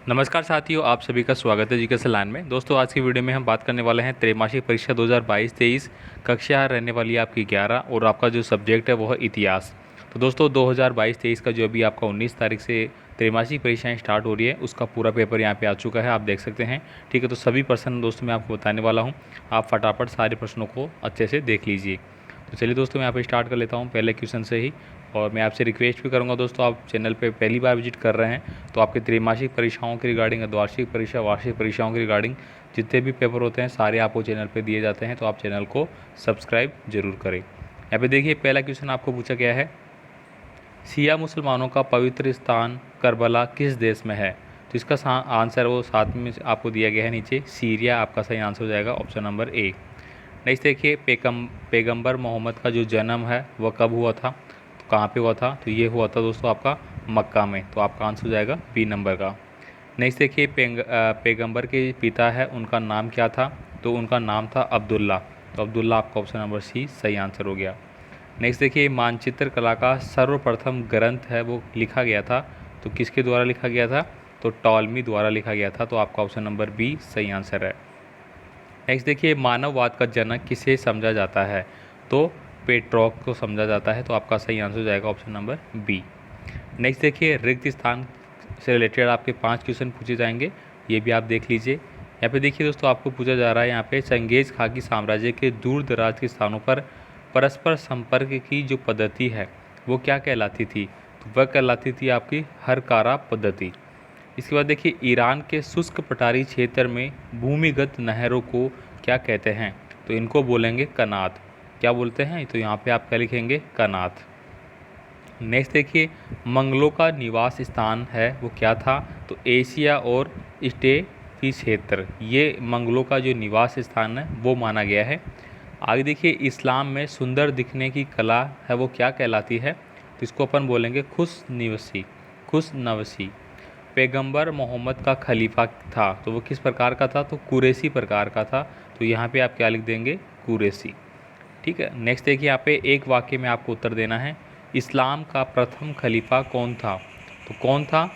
नमस्कार साथियों, आप सभी का स्वागत है जीके लाइन में। दोस्तों, आज की वीडियो में हम बात करने वाले हैं त्रैमासिक परीक्षा 2022-23 कक्षा रहने वाली है आपकी 11 और आपका जो सब्जेक्ट है वो है इतिहास। तो दोस्तों 2022-23 का जो अभी आपका 19 तारीख से त्रैमासिक परीक्षाएं स्टार्ट हो रही है उसका पूरा पेपर यहाँ पे आ चुका है, आप देख सकते हैं। ठीक है, तो सभी प्रश्न दोस्तों मैं आपको बताने वाला हूँ, आप फटाफट सारे प्रश्नों को अच्छे से देख लीजिए। तो चलिए दोस्तों, मैं यहाँ पे स्टार्ट कर लेता हूँ पहले क्वेश्चन से ही। और मैं आपसे रिक्वेस्ट भी करूँगा दोस्तों, आप चैनल पे पहली बार विजिट कर रहे हैं तो आपके त्रैमासिक परीक्षाओं के रिगार्डिंग, द्वार्षिक परीक्षा, वार्षिक परीक्षाओं के रिगार्डिंग जितने भी पेपर होते हैं सारे आपको चैनल पे दिए जाते हैं, तो आप चैनल को सब्सक्राइब जरूर करें। यहाँ पे देखिए पहला क्वेश्चन आपको पूछा गया है, शिया मुसलमानों का पवित्र स्थान करबला किस देश में है? तो इसका आंसर वो साथ में आपको दिया गया है नीचे, सीरिया आपका सही आंसर हो जाएगा, ऑप्शन नंबर ए। नेक्स्ट देखिए, पैगंबर मोहम्मद का जो जन्म है वह कब हुआ था, तो कहाँ पे हुआ था? तो ये हुआ था दोस्तों आपका मक्का में, तो आपका आंसर हो जाएगा बी नंबर का। नेक्स्ट देखिए, पैगंबर के पिता है उनका नाम क्या था? तो उनका नाम था अब्दुल्ला, तो अब्दुल्ला आपका ऑप्शन नंबर सी सही आंसर हो गया। नेक्स्ट देखिए, मानचित्र कला का सर्वप्रथम ग्रंथ है वो लिखा गया था, तो किसके द्वारा लिखा गया था? तो टॉलमी द्वारा लिखा गया था, तो आपका ऑप्शन नंबर बी सही आंसर है। नेक्स्ट देखिए, मानववाद का जनक किसे समझा जाता है? तो पेट्रोक को समझा जाता है, तो आपका सही आंसर हो जाएगा ऑप्शन नंबर बी। नेक्स्ट देखिए, रिक्त स्थान से रिलेटेड आपके 5 क्वेश्चन पूछे जाएंगे, ये भी आप देख लीजिए। यहाँ पे देखिए दोस्तों, आपको पूछा जा रहा है यहाँ पे, चंगेज खाकी साम्राज्य के दूर दराज के स्थानों पर परस्पर संपर्क की जो पद्धति है वो क्या कहलाती थी? तो वह कहलाती थी आपकी हरकारा पद्धति। इसके बाद देखिए, ईरान के शुष्क पठारी क्षेत्र में भूमिगत नहरों को क्या कहते हैं? तो इनको बोलेंगे कनात। क्या बोलते हैं? तो यहाँ पे आप क्या लिखेंगे? कनात। नेक्स्ट देखिए, मंगलों का निवास स्थान है वो क्या था? तो एशिया और स्टेपी क्षेत्र, ये मंगलों का जो निवास स्थान है वो माना गया है। आगे देखिए, इस्लाम में सुंदर दिखने की कला है वो क्या कहलाती है? तो इसको अपन बोलेंगे खुशनवसी। पैगंबर मोहम्मद का खलीफा था तो वो किस प्रकार का था? तो कुरैशी प्रकार का था, तो यहाँ पे आप क्या लिख देंगे? कुरैशी। ठीक है। नेक्स्ट देखिए, यहाँ पे एक वाक्य में आपको उत्तर देना है, इस्लाम का प्रथम खलीफा कौन था? तो कौन था?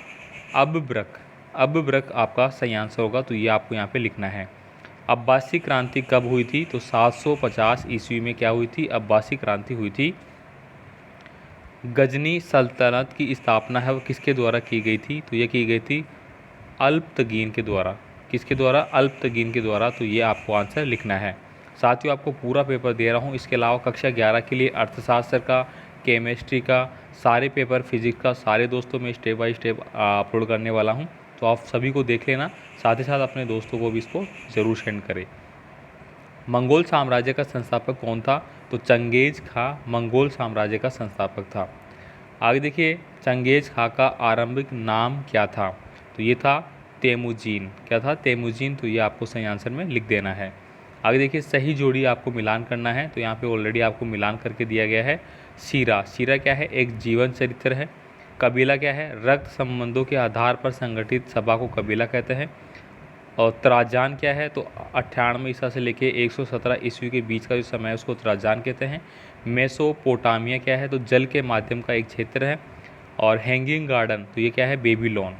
अबब्रक आपका सही आंसर होगा, तो ये आपको यहाँ पे लिखना है। अब्बासी क्रांति कब हुई थी? तो 750 ईस्वी में क्या हुई थी? अब्बासी क्रांति हुई थी। गजनी सल्तनत की स्थापना है वो किसके द्वारा की गई थी? तो ये की गई थी अल्पतगीन के द्वारा। किसके द्वारा? अल्पतगीन के द्वारा, तो ये आपको आंसर लिखना है। साथियों, आपको पूरा पेपर दे रहा हूँ, इसके अलावा कक्षा 11 के लिए अर्थशास्त्र का, केमिस्ट्री का, सारे पेपर, फिजिक्स का, सारे दोस्तों में स्टेप बाय स्टेप अपलोड करने वाला हूँ, तो आप सभी को देख लेना, साथ ही साथ अपने दोस्तों को भी इसको ज़रूर सेंड करें। मंगोल साम्राज्य का संस्थापक कौन था? तो चंगेज खा मंगोल साम्राज्य का संस्थापक था। आगे देखिए, चंगेज खा का आरंभिक नाम क्या था? तो ये था तेमुजीन। क्या था? तेमुजीन, तो ये आपको सही आंसर में लिख देना है। आगे देखिए, सही जोड़ी आपको मिलान करना है, तो यहाँ पे ऑलरेडी आपको मिलान करके दिया गया है। सीरा क्या है? एक जीवन चरित्र है। कबीला क्या है? रक्त संबंधों के आधार पर संगठित सभा को कबीला कहते हैं। और त्राजान क्या है? तो 98 ईसा से लेके 117 ईस्वी के बीच का जो समय है उसको त्राजान कहते हैं। मेसोपोटामिया क्या है? तो जल के माध्यम का एक क्षेत्र है। और हैंगिंग गार्डन, तो ये क्या है? बेबीलोन।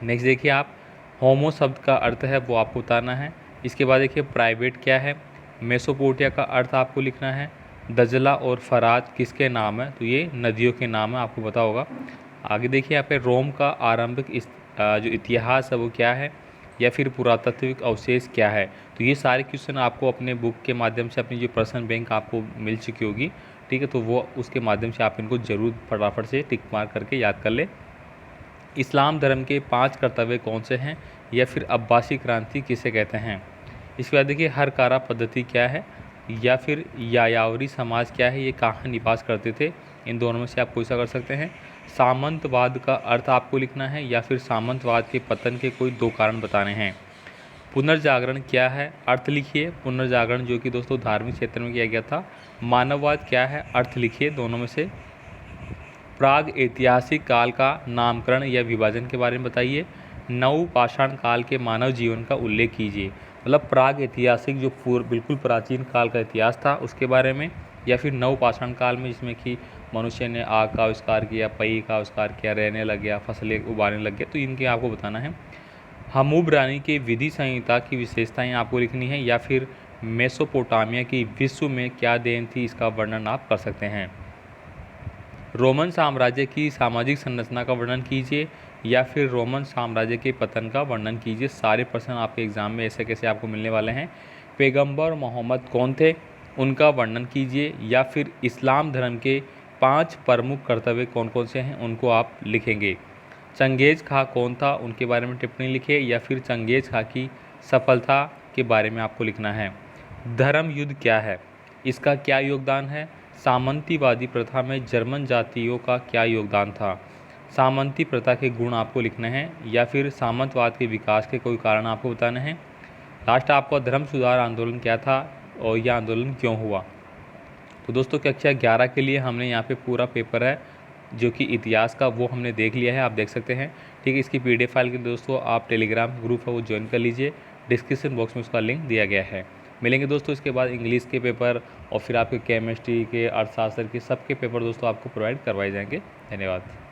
नेक्स्ट देखिए, आप होमो शब्द का अर्थ है वो आपको बताना है। इसके बाद देखिए, प्राइवेट क्या है? मेसोपोटिया का अर्थ आपको लिखना है। दजला और फरात किसके नाम है? तो ये नदियों के नाम है, आपको पता होगा। आगे देखिए, यहाँ पे रोम का आरंभिक जो इतिहास है वो क्या है, या फिर पुरातात्विक अवशेष क्या है? तो ये सारे क्वेश्चन आपको अपने बुक के माध्यम से, अपनी जो प्रश्न बैंक आपको मिल चुकी होगी, ठीक है, तो वो उसके माध्यम से आप इनको जरूर फटाफट से टिक मार करके याद कर ले। इस्लाम धर्म के 5 कर्तव्य कौन से हैं, या फिर अब्बासी क्रांति किसे कहते हैं? इसके बाद देखिए, हरकारा पद्धति क्या है, या फिर यायावरी समाज क्या है, ये कहाँ निवास करते थे? इन दोनों में से आप कोई सा कर सकते हैं। सामंतवाद का अर्थ आपको लिखना है, या फिर सामंतवाद के पतन के कोई 2 कारण बताने हैं। पुनर्जागरण क्या है? अर्थ लिखिए। पुनर्जागरण जो कि दोस्तों धार्मिक क्षेत्र में किया गया था। मानववाद क्या है? अर्थ लिखिए दोनों में से। प्राग ऐतिहासिक काल का नामकरण या विभाजन के बारे में बताइए। नवपाषाण काल के मानव जीवन का उल्लेख कीजिए। मतलब प्राग ऐतिहासिक जो बिल्कुल प्राचीन काल का इतिहास था उसके बारे में, या फिर नवपाषाण काल में जिसमें कि मनुष्य ने आग का आविष्कार किया, पहिए का आविष्कार किया, रहने लग गया, फसलें उगाने लग गया, तो इनके आपको बताना है। हम्मुराबी के विधि संहिता की विशेषताएं आपको लिखनी है, या फिर मेसोपोटामिया की विश्व में क्या देन थी, इसका वर्णन आप कर सकते हैं। रोमन साम्राज्य की सामाजिक संरचना का वर्णन कीजिए, या फिर रोमन साम्राज्य के पतन का वर्णन कीजिए। सारे प्रश्न आपके एग्जाम में ऐसे कैसे आपको मिलने वाले हैं। पैगंबर मोहम्मद कौन थे, उनका वर्णन कीजिए, या फिर इस्लाम धर्म के 5 प्रमुख कर्तव्य कौन कौन से हैं, उनको आप लिखेंगे। चंगेज खां कौन था, उनके बारे में टिप्पणी लिखिए, या फिर चंगेज खां की सफलता के बारे में आपको लिखना है। धर्म युद्ध क्या है, इसका क्या योगदान है। सामंतीवादी प्रथा में जर्मन जातियों का क्या योगदान था। सामंती प्रथा के गुण आपको लिखने हैं, या फिर सामंतवाद के विकास के कोई कारण आपको बताने हैं। लास्ट आपका धर्म सुधार आंदोलन क्या था और यह आंदोलन क्यों हुआ। तो दोस्तों कक्षा 11 के लिए हमने यहाँ पे पूरा पेपर है जो कि इतिहास का, वो हमने देख लिया है, आप देख सकते हैं। ठीक है, इसकी PDF फाइल के दोस्तों आप टेलीग्राम ग्रुप है वो ज्वाइन कर लीजिए, डिस्क्रिप्शन बॉक्स में उसका लिंक दिया गया है। मिलेंगे दोस्तों इसके बाद इंग्लिश के पेपर और फिर आपके केमिस्ट्री के, अर्थशास्त्र के, सबके पेपर दोस्तों आपको प्रोवाइड करवाए जाएंगे। धन्यवाद।